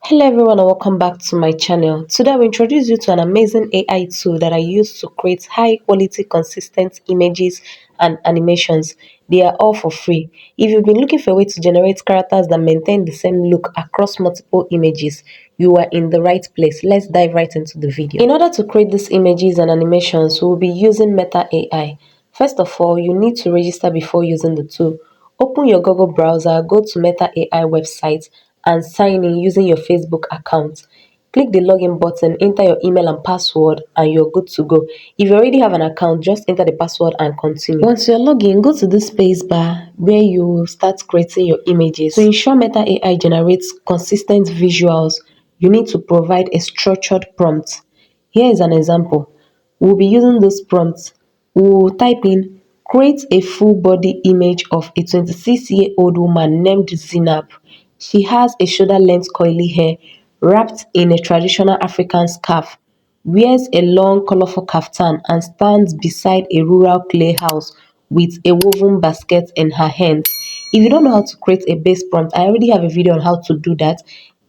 Hello everyone and welcome back to my channel. Today I will introduce you to an amazing AI tool that I use to create high quality consistent images and animations. They are all for free. If you've been looking for a way to generate characters that maintain the same look across multiple images, you are in the right place. Let's dive right into the video. In order to create these images and animations, we'll be using Meta AI. First of all, you need to register before using the tool. Open your Google browser, go to Meta AI website and sign in using your Facebook account. Click the login button, enter your email and password, and you're good to go. If you already have an account, just enter the password and continue. Once you're logged in, go to the space bar where you start creating your images. To ensure Meta AI generates consistent visuals, you need to provide a structured prompt. Here is an example. We'll be using this prompt. We'll type in, create a full body image of a 26-year-old woman named Zinab. She has a shoulder-length curly hair wrapped in a traditional African scarf, wears a long colorful kaftan and stands beside a rural clay house with a woven basket in her hands. If you don't know how to create a base prompt, I already have a video on how to do that.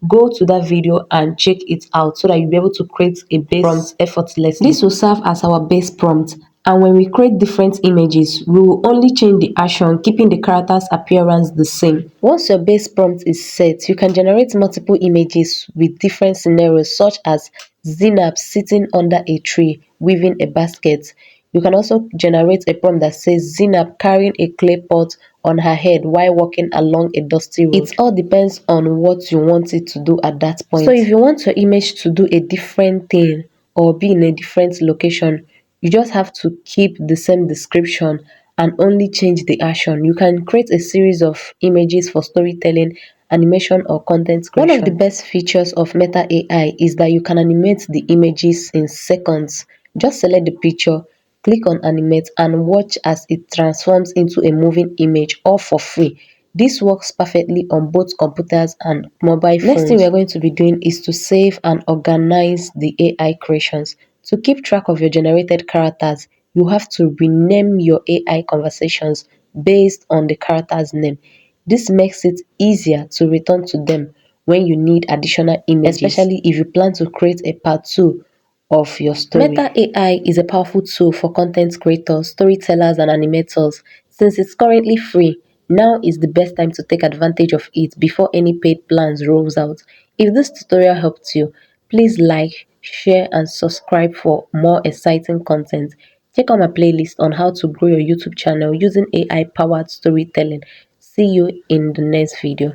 Go to that video and check it out so that you'll be able to create a base prompt effortlessly. This will serve as our base prompt, and when we create different images, we will only change the action, keeping the character's appearance the same. Once your base prompt is set, you can generate multiple images with different scenarios such as Zinab sitting under a tree weaving a basket. You can also generate a prompt that says Zinab carrying a clay pot on her head while walking along a dusty road. It all depends on what you want it to do at that point. So if you want your image to do a different thing or be in a different location, you just have to keep the same description and only change the action. You can create a series of images for storytelling, animation, or content creation. One of the best features of Meta AI is that you can animate the images in seconds. Just select the picture, click on animate, and watch as it transforms into a moving image, all for free. This works perfectly on both computers and mobile phones. Next thing we are going to be doing is to save and organize the AI creations. To keep track of your generated characters, you have to rename your AI conversations based on the character's name. This makes it easier to return to them when you need additional images, especially if you plan to create a part 2 of your story. Meta AI is a powerful tool for content creators, storytellers, and animators. Since it's currently free, now is the best time to take advantage of it before any paid plans rolls out. If this tutorial helped you, please like, share, and subscribe for more exciting content. Check out my playlist on how to grow your YouTube channel using AI-powered storytelling. See you in the next video.